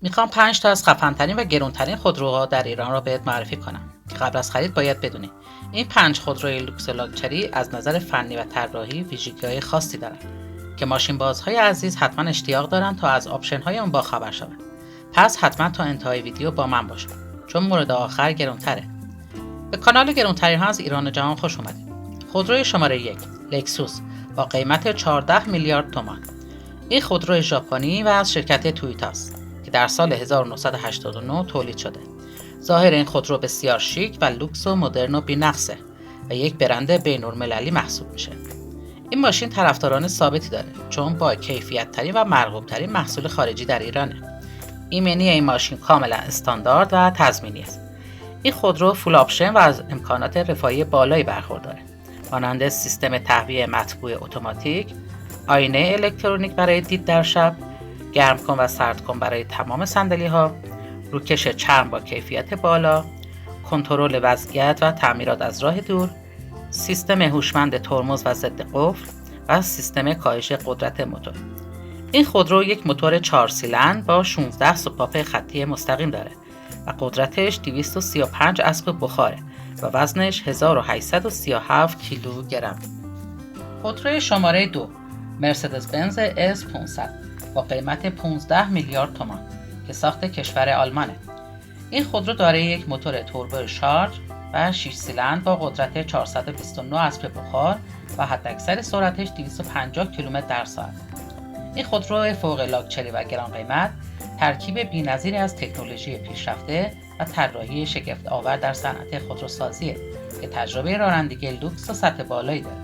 میخوام 5 تا از خفن‌ترین و گرونترین خودروها در ایران را بهت معرفی کنم که قبل از خرید باید بدونی. این 5 خودروی لوکس لاکچری از نظر فنی و طراحی ویژگی‌های خاصی دارند که ماشین بازهای عزیز حتما اشتیاق دارن تا از آپشن‌های اون باخبر شوند. پس حتما تا انتهای ویدیو با من باش چون مورد آخر گرونتره. به کانال گرونترین ها از ایران و جهان خوش اومدید. خودروی شماره 1 لکسوس با قیمت 14 میلیارد تومان. این خودرو ژاپنی و از شرکت تویوتا است که در سال 1989 تولید شده. ظاهر این خودرو بسیار شیک و لوکس و مدرن و بی‌نقصه و یک برند بین‌المللی محسوب میشه. این ماشین طرفداران ثابتی داره چون با کیفیت ترین و مرغوب ترین محصول خارجی در ایرانه. ایمنی این ماشین کاملا استاندارد و تضمینی است. این خودرو فول آپشن و از امکانات رفاهی بالایی برخورداره، مانند سیستم تهویه مطبوع اتوماتیک، آینه الکترونیک برای دید در شب، گرم کن و سرد کن برای تمام صندلی‌ها، روکش چرم با کیفیت بالا، کنترل وضعیت و تعمیرات از راه دور، سیستم هوشمند ترمز و ضد قفل و سیستم کاهش قدرت موتور. این خودرو یک موتور 4 سیلندر با 16 سوپاپ خطی مستقیم داره و قدرتش 235 اسب بخاره و وزنش 1837 کیلوگرم. خودروی شماره 2 مرسدس بنز اس 500 با قیمت 15 میلیارد تومان که ساخت کشور آلمانه. این خودرو دارای یک موتور توربو شارژ و 6 سیلندر با قدرت 429 اسب بخار و حداکثر سرعتش 250 کیلومتر در ساعت. این خودرو فوق لاکچری و گران قیمت ترکیب بی‌نظیری از تکنولوژی پیشرفته و طراحی شگفت آور در صنعت خودروسازیه که تجربه رانندگی لوکس و سطح بالایی داره.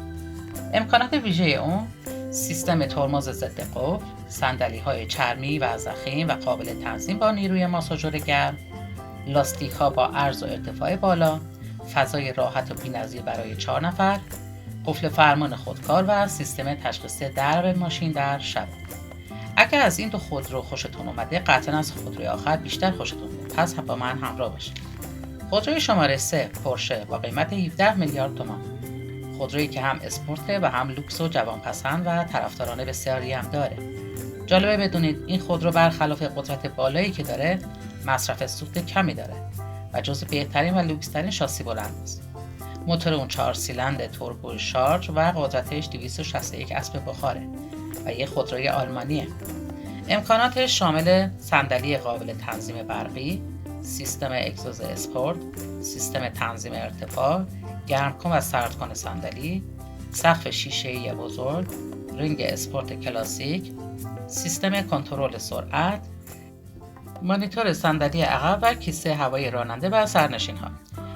امکانات ویژه اون سیستم ترمز ضد قفل، صندلی‌های چرمی و ضخیم و قابل تنظیم با نیروی ماساژور گرم، لاستیک‌ها با عرض و ارتفاع بالا، فضای راحت و بی‌نظیر برای 4 نفر، قفل فرمان خودکار و سیستم تشخیص درب ماشین در شب. اگر از این دو خودرو خوشتون اومده قطعا از خودروی آخر بیشتر خوشتون میاد، پس با من همراه باشید. خودروی شماره 3 پورشه با قیمت 17 میلیارد تومان. خودرویی که هم اسپورته و هم لوکس و جوانپسند و طرفداران بسیاری هم داره. جالبه بدونید این خودرو برخلاف قدرت بالایی که داره مصرف سوخت کمی داره و جزو بهترین و لوکس ترین شاسی بلند است. موتور اون 4 سیلندر توربو شارژ و قدرتش 261 اسب بخاره و یک خودروی آلمانیه. امکاناتش شامل صندلی قابل تنظیم برقی، سیستم اگزوز اسپورت، سیستم تنظیم ارتفاع، گرم کن و سرد کن صندلی، سقف شیشه‌ای بزرگ، رینگ اسپورت کلاسیک، سیستم کنترل سرعت، مانیتور صندلی عقب و کیسه هوای راننده و سرنشین‌ها.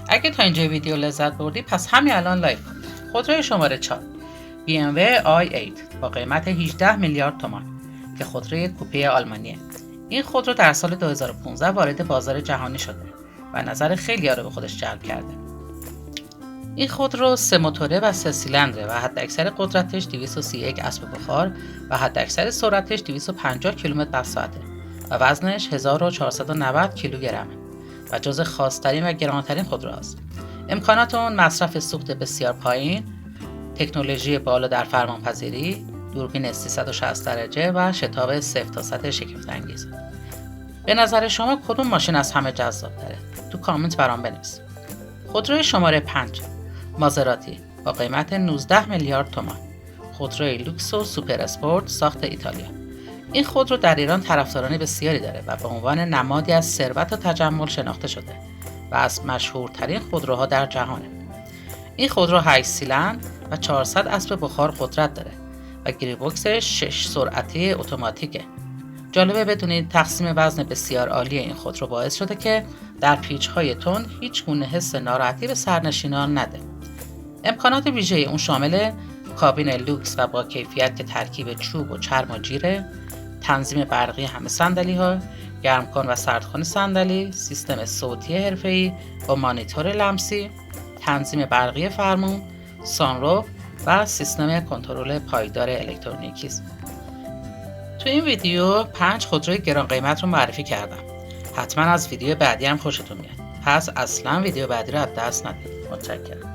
اگه تا اینجا ویدیو لذت بردی پس همین الان لایک کن. خودروی شماره 4 BMW i8 با قیمت 18 میلیارد تومان که خودروی کوپه آلمانیه. این خودرو در سال 2015 وارد بازار جهانی شده و نظر خیلی‌ها رو به خودش جلب کرده. این خودرو 3 موتوره و 3 سیلندره و حداکثر قدرتش 231 اسب بخار و حداکثر سرعتش 250 کیلومتر در ساعته و وزنش 1490 کیلوگرمه و جزو خاص‌ترین و گرانترین خودروهاست. امکانات اون مصرف سوخت بسیار پایین، تکنولوژی بالا در فرمانپذیری، دوربین 360 درجه و شتاب 0 تا 100 شگفت‌انگیز. به نظر شما کدوم ماشین از همه جذاب‌تره؟ تو کامنت برام بنویس. خودروی شماره 5 مازراتی با قیمت 19 میلیارد تومان. خودروی لوکس و سوپر اسپورت ساخت ایتالیا. این خودرو در ایران طرفداران بسیاری داره و به عنوان نمادی از ثروت و تجمل شناخته شده و از مشهورترین خودروها در جهانه. این خودرو 8 سیلندر و 400 اسب بخار قدرت داره و گیربکسش 6 سرعتی اتوماتیکه. جالبه بدونید تقسیم وزن بسیار عالی این خودرو باعث شده که در پیچ‌های تند هیچ گونه حس ناراحتی به سرنشینان نده. امکانات ویژه اون شامل کابین لوکس و با کیفیت که ترکیب چوب و چرم و جیره، تنظیم برقی همه صندلی‌ها، گرم کن و سرد کن صندلی، سیستم صوتی حرفه‌ای با مانیتور لمسی، تنظیم برقی فرمون، سانروف و سیستم کنترل پایدار الکترونیکی است. تو این ویدیو 5 خودروی گران قیمت رو معرفی کردم. حتما از ویدیو بعدی هم خوشتون میاد. پس اصلا ویدیو بعدی رو از دست ندید. متشکرم.